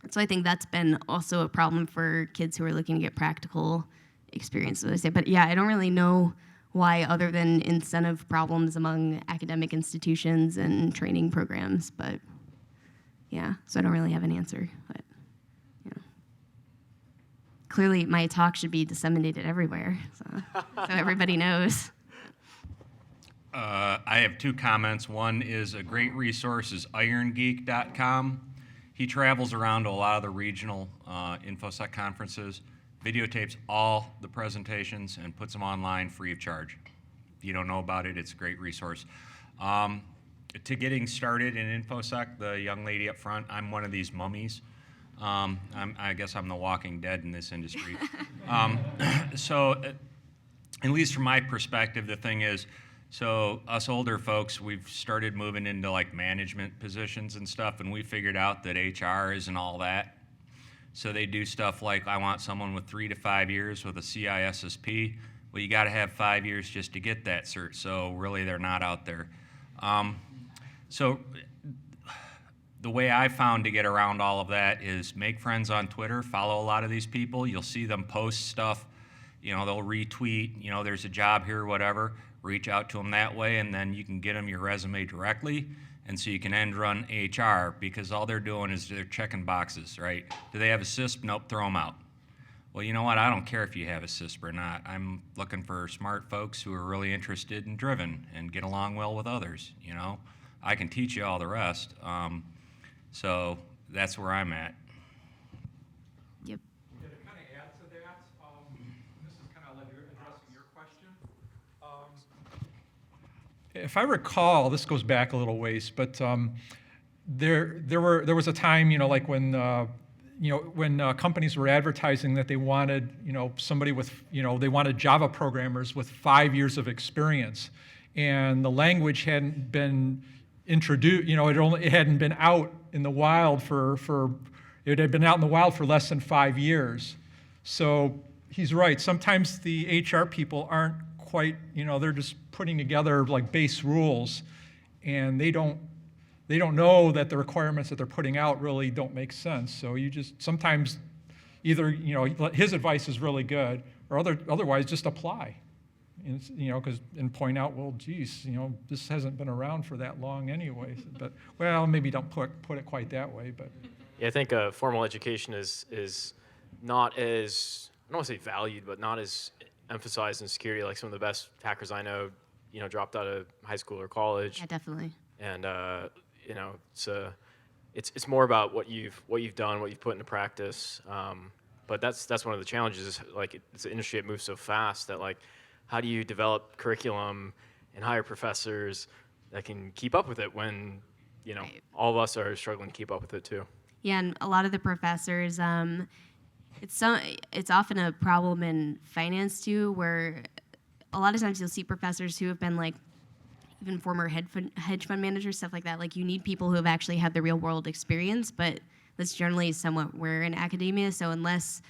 So I think that's been also a problem for kids who are looking to get practical experience, as I say. But yeah, I don't really know why, other than incentive problems among academic institutions and training programs. But yeah, so I don't really have an answer. But yeah, clearly my talk should be disseminated everywhere, so everybody knows. I have 2 comments. One is a great resource is irongeek.com. He travels around to a lot of the regional InfoSec conferences, videotapes all the presentations, and puts them online free of charge. If you don't know about it, it's a great resource. To getting started in InfoSec, the young lady up front, I'm one of these mummies. I guess I'm the Walking Dead in this industry. So, at least from my perspective, the thing is, so us older folks, we've started moving into like management positions and stuff, and we figured out that HR isn't all that. So they do stuff like, I want someone with 3 to 5 years with a CISSP. Well, you got to have 5 years just to get that cert. So really, they're not out there. So the way I found to get around all of that is make friends on Twitter, follow a lot of these people. You'll see them post stuff, you know, they'll retweet, you know, there's a job here, whatever. Reach out to them that way, and then you can get them your resume directly, and so you can end run HR, because all they're doing is they're checking boxes, right? Do they have a CISP? Nope, throw them out. Well, you know what? I don't care if you have a CISP or not. I'm looking for smart folks who are really interested and driven and get along well with others, you know? I can teach you all the rest. So that's where I'm at. Yep. Yeah, to kind of add to that, this is kind of like addressing your question. If I recall, this goes back a little ways, but there was a time, you know, like when companies were advertising that they wanted, you know, somebody with, you know, they wanted Java programmers with 5 years of experience, and the language hadn't been introduced, you know, it hadn't been out in the wild it had been out in the wild for less than 5 years. So he's right. Sometimes the HR people aren't quite, you know, they're just putting together like base rules, and they don't know that the requirements that they're putting out really don't make sense. So you just sometimes either, you know, his advice is really good, or otherwise just apply. And, you know, and point out, well, geez, you know, this hasn't been around for that long anyway. But well, maybe don't put it quite that way. But yeah, I think formal education is not as, I don't want to say valued, but not as emphasized in security. Like some of the best hackers I know, you know, dropped out of high school or college. Yeah, definitely. And you know, it's more about what you've done, what you've put into practice. But that's one of the challenges. Is like it's an industry that moves so fast that like, how do you develop curriculum and hire professors that can keep up with it when, you know, Right. all of us are struggling to keep up with it too. Yeah, and a lot of the professors, it's often a problem in finance too, where a lot of times you'll see professors who have been like even former hedge fund managers, stuff like that. Like you need people who have actually had the real world experience, but that's generally somewhat rare in academia. So unless,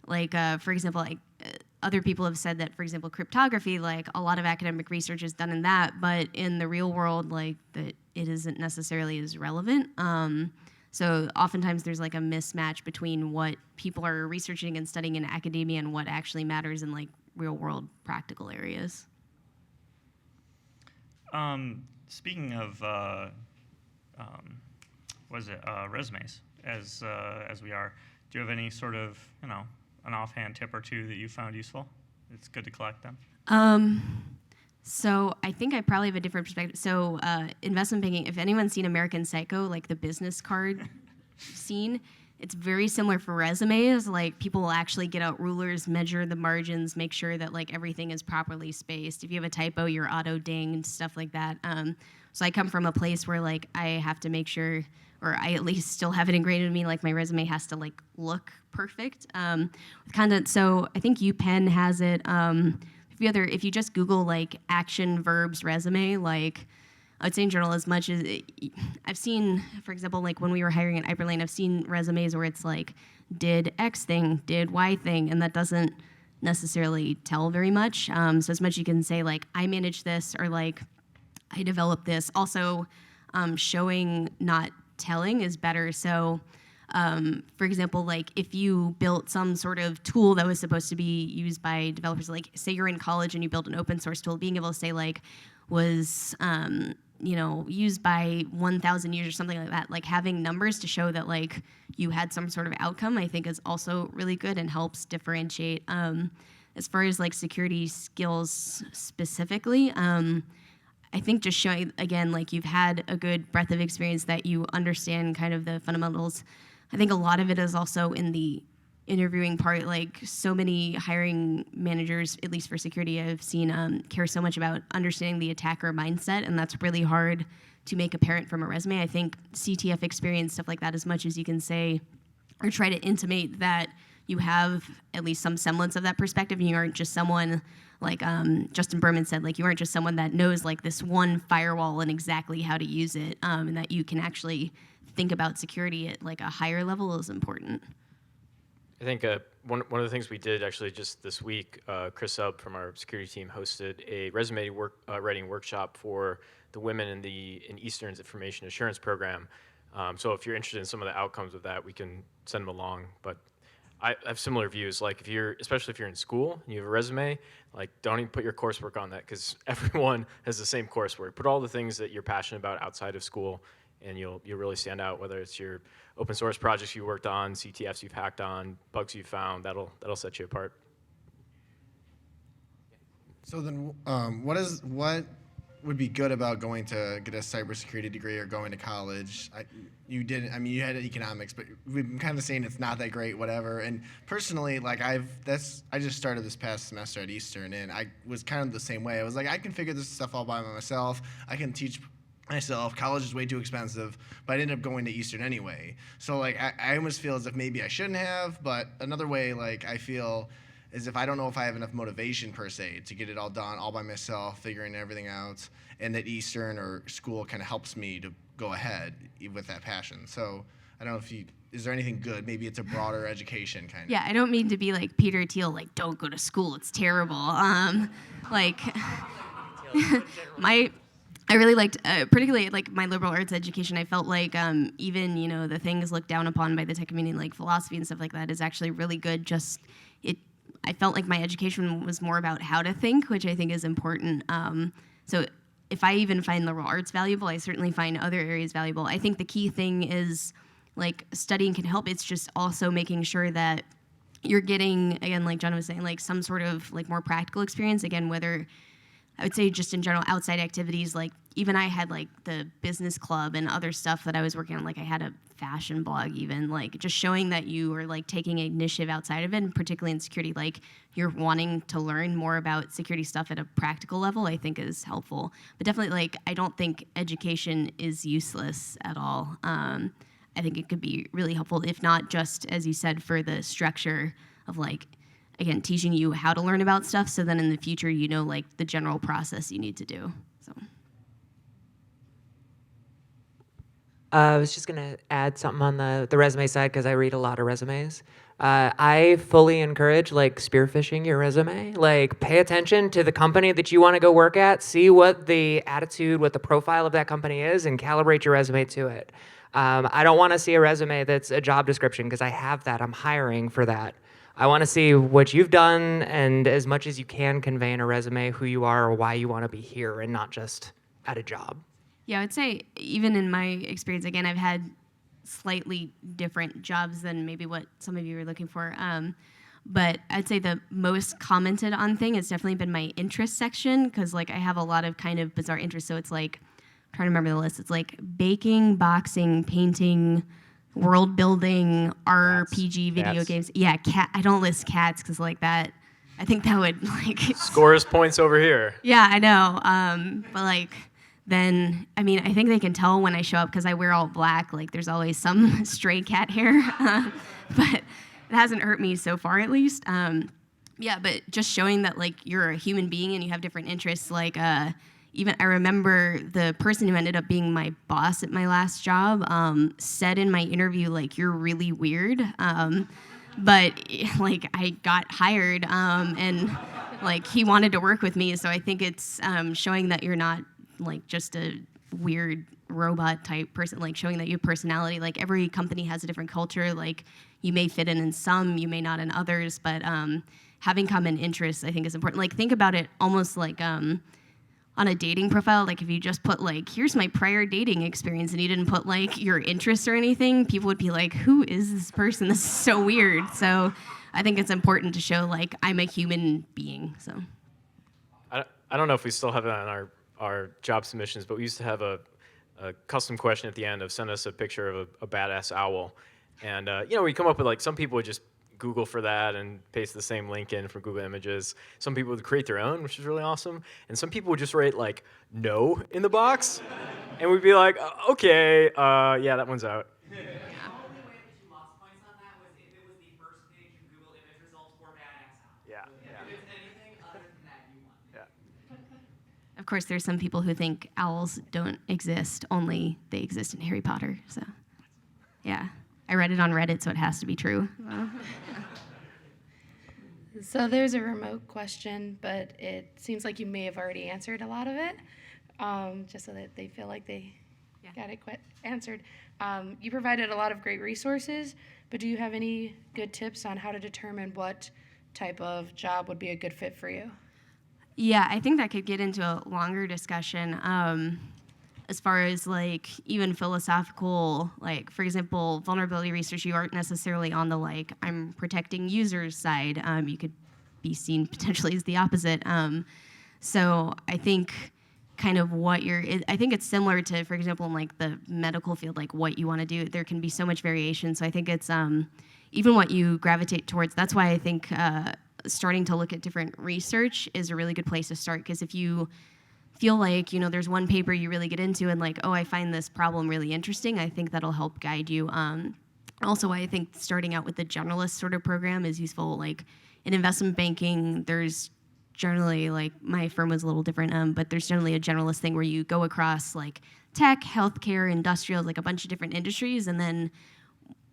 like, for example, like other people have said that, for example, cryptography, like a lot of academic research is done in that, but in the real world, like that it isn't necessarily as relevant. So oftentimes there's like a mismatch between what people are researching and studying in academia and what actually matters in like real world practical areas. Speaking of resumes as we are. Do you have any sort of, an offhand tip or two that you found useful? It's good to collect them. So I think I probably have a different perspective. So investment banking, if anyone's seen American Psycho, like the business card scene, it's very similar for resumes. Like people will actually get out rulers, measure the margins, make sure that like everything is properly spaced. If you have a typo, you're auto dinged, stuff like that. So I come from a place where like I have to make sure, or I at least still have it ingrained in me, like my resume has to like look perfect. So I think UPenn has it. If you just Google like action verbs resume, like I would say in general, as much as I've seen, for example, like when we were hiring at IperLane, I've seen resumes where it's like did X thing, did Y thing, and that doesn't necessarily tell very much. So as much you can say like I manage this or like I developed this. Also, showing not telling is better. So for example, like if you built some sort of tool that was supposed to be used by developers, like say you're in college and you built an open source tool, being able to say like was used by 1,000 users or something like that, like having numbers to show that like you had some sort of outcome, I think is also really good and helps differentiate. As far as like security skills specifically, I think just showing, again, like you've had a good breadth of experience that you understand kind of the fundamentals. I think a lot of it is also in the interviewing part. Like so many hiring managers, at least for security, I've seen care so much about understanding the attacker mindset, and that's really hard to make apparent from a resume. I think CTF experience, stuff like that, as much as you can say or try to intimate that you have at least some semblance of that perspective and you aren't just someone like Justin Berman said, like you aren't just someone that knows like this one firewall and exactly how to use it, and that you can actually think about security at like a higher level is important. I think one of the things we did actually just this week, Chris Sub from our security team hosted a resume writing workshop for the women in Eastern's information assurance program. So if you're interested in some of the outcomes of that, we can send them along. But I have similar views. Like especially if you're in school and you have a resume, like don't even put your coursework on that because everyone has the same coursework. Put all the things that you're passionate about outside of school, and you'll really stand out. Whether it's your open source projects you worked on, CTFs you've hacked on, bugs you found, that'll set you apart. So then, what would be good about going to get a cybersecurity degree or going to college? You had economics, but we've been kind of saying it's not that great, whatever. And personally, like I just started this past semester at Eastern, and I was kind of the same way. I was like, I can figure this stuff all by myself. I can teach myself. College is way too expensive, but I ended up going to Eastern anyway. So like I almost feel as if maybe I shouldn't have, but another way like I feel is if I don't know if I have enough motivation per se to get it all done all by myself, figuring everything out, and that Eastern or school kind of helps me to go ahead with that passion. So I don't know if is there anything good? Maybe it's a broader education kind of. Yeah, I don't mean to be like Peter Thiel, like don't go to school, it's terrible. I really liked, particularly like my liberal arts education. I felt like even the things looked down upon by the tech community, like philosophy and stuff like that, is actually really good. I felt like my education was more about how to think, which I think is important. So if I even find liberal arts valuable, I certainly find other areas valuable. I think the key thing is like studying can help. It's just also making sure that you're getting, again, like John was saying, like some sort of like more practical experience. Again, whether I would say just in general outside activities, like even I had like the business club and other stuff that I was working on, like I had a fashion blog even, like just showing that you are like taking initiative outside of it, and particularly in security, like you're wanting to learn more about security stuff at a practical level, I think is helpful. But definitely like I don't think education is useless at all. I think it could be really helpful, if not just, as you said, for the structure of like, again, teaching you how to learn about stuff, so then in the future you know like the general process you need to do. So. I was just gonna add something on the resume side because I read a lot of resumes. I fully encourage like spearfishing your resume. Like pay attention to the company that you want to go work at, see what the attitude, what the profile of that company is, and calibrate your resume to it. I don't want to see a resume that's a job description because I have that. I'm hiring for that. I want to see what you've done, and as much as you can convey in a resume who you are or why you want to be here and not just at a job. Yeah, I would say even in my experience, again, I've had slightly different jobs than maybe what some of you are looking for. But I'd say the most commented on thing has definitely been my interest section, because like I have a lot of kind of bizarre interests. So it's like, I'm trying to remember the list. It's like baking, boxing, painting, world building, RPG, video Cats. games. Yeah, cat. I don't list cats because like that, I think that would like Scores points over here. Yeah, I know. But like, then I mean, I think they can tell when I show up because I wear all black. Like, there's always some stray cat hair, but it hasn't hurt me so far, at least. Yeah, but just showing that like you're a human being and you have different interests. Like, even I remember the person who ended up being my boss at my last job said in my interview like, "You're really weird." But like I got hired and like he wanted to work with me, so I think it's showing that you're not like just a weird robot type person, like showing that you have personality. Like every company has a different culture, like you may fit in some, you may not in others, but having common interests I think is important. Like think about it almost like on a dating profile, like if you just put like, here's my prior dating experience and you didn't put like your interests or anything, people would be like, who is this person? This is so weird. So I think it's important to show like I'm a human being. So I don't know if we still have it on our job submissions, but we used to have a custom question at the end of send us a picture of a badass owl. And we come up with like, some people would just Google for that and paste the same link in from Google Images. Some people would create their own, which is really awesome. And some people would just write like no in the box. And we'd be like, okay, yeah, that one's out. The only way that you lost points on that was if it was the first page in Google image results for badass owl. Yeah. If it's anything other than that, you won. Yeah. of course there's some people who think owls don't exist, only they exist in Harry Potter. So yeah, I read it on Reddit, so it has to be true. So there's a remote question, but it seems like you may have already answered a lot of it, just so that they feel like they got it answered. You provided a lot of great resources, but do you have any good tips on how to determine what type of job would be a good fit for you? Yeah, I think that could get into a longer discussion. As far as like even philosophical, like for example, vulnerability research, you aren't necessarily on the like I'm protecting users side. You could be seen potentially as the opposite. So I think kind of I think it's similar to, for example, in like the medical field, like what you want to do. There can be so much variation. So I think it's even what you gravitate towards. That's why I think starting to look at different research is a really good place to start, because if you feel like, there's one paper you really get into and like, oh, I find this problem really interesting, I think that'll help guide you. Also, I think starting out with the generalist sort of program is useful. Like in investment banking, there's generally, like my firm was a little different, but there's generally a generalist thing where you go across like tech, healthcare, industrials, like a bunch of different industries, and then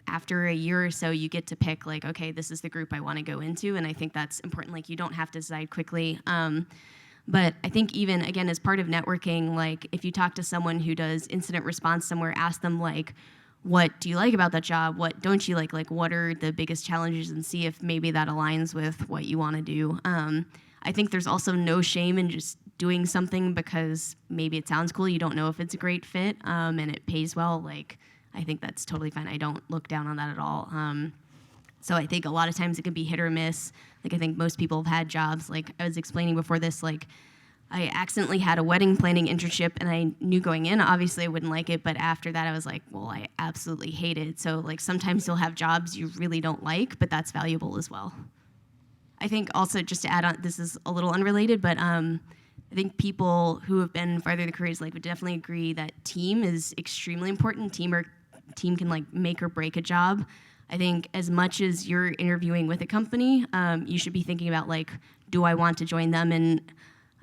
after a year or so, you get to pick like, okay, this is the group I want to go into, and I think that's important. Like you don't have to decide quickly. But I think even, again, as part of networking, like if you talk to someone who does incident response somewhere, ask them like, what do you like about that job? What don't you like? Like what are the biggest challenges, and see if maybe that aligns with what you want to do. I think there's also no shame in just doing something because maybe it sounds cool. You don't know if it's a great fit and it pays well. Like I think that's totally fine. I don't look down on that at all. So I think a lot of times it can be hit or miss. Like I think most people have had jobs. Like I was explaining before this, like I accidentally had a wedding planning internship and I knew going in, obviously I wouldn't like it, but after that I was like, well, I absolutely hate it. So like sometimes you'll have jobs you really don't like, but that's valuable as well. I think also just to add on, this is a little unrelated, but I think people who have been farther in their careers like would definitely agree that team is extremely important. Team can like make or break a job. I think as much as you're interviewing with a company, you should be thinking about like, do I want to join them? And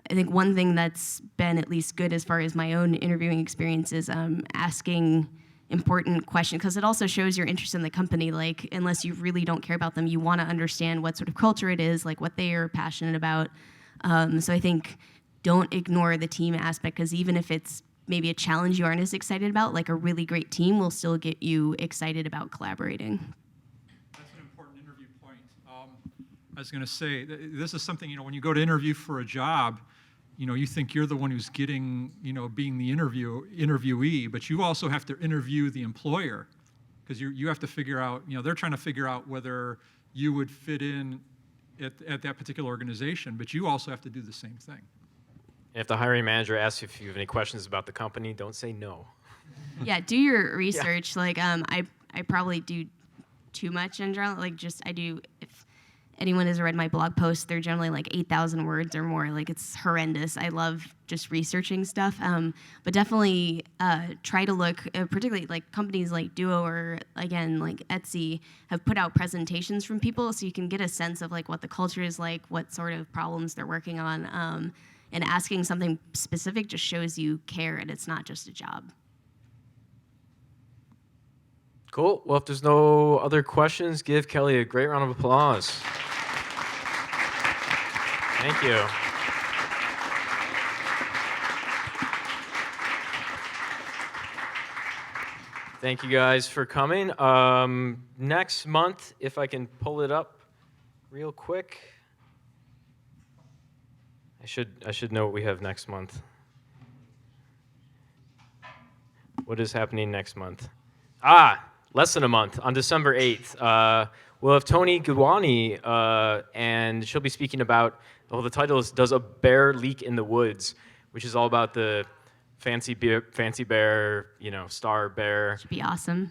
I think one thing that's been at least good as far as my own interviewing experience is asking important questions, because it also shows your interest in the company. Like unless you really don't care about them, you want to understand what sort of culture it is, like what they are passionate about. So I think don't ignore the team aspect, because even if it's maybe a challenge you aren't as excited about, like a really great team will still get you excited about collaborating. That's an important interview point. I was going to say, this is something, when you go to interview for a job, you think you're the one who's getting, being the interviewee, but you also have to interview the employer. because you have to figure out, they're trying to figure out whether you would fit in at that particular organization, but you also have to do the same thing. If the hiring manager asks you if you have any questions about the company, don't say no. Yeah, do your research. Like, I probably do too much in general. Like, I do, if anyone has read my blog posts, they're generally like 8,000 words or more. Like, it's horrendous. I love just researching stuff. But definitely try to look, particularly like companies like Duo or, again, like Etsy have put out presentations from people so you can get a sense of like what the culture is like, what sort of problems they're working on. And asking something specific just shows you care and it's not just a job. Cool. Well, if there's no other questions, give Kelly a great round of applause. Thank you. Thank you guys for coming. Next month, if I can pull it up real quick. I should know what we have next month. What is happening next month? Less than a month, on December 8th. We'll have Tony Gudwani, and she'll be speaking about, the title is Does a Bear Leak in the Woods, which is all about the fancy bear, star bear. Should be awesome.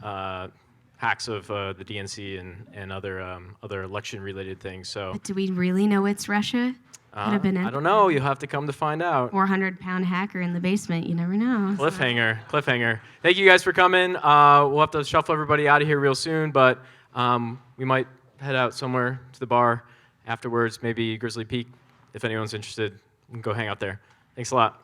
Hacks of the DNC and other election-related things. So. But do we really know it's Russia? Could have been I don't know. You'll have to come to find out. 400-pound hacker in the basement. You never know. Cliffhanger. Thank you guys for coming. We'll have to shuffle everybody out of here real soon, but we might head out somewhere to the bar afterwards, maybe Grizzly Peak. If anyone's interested, we can go hang out there. Thanks a lot.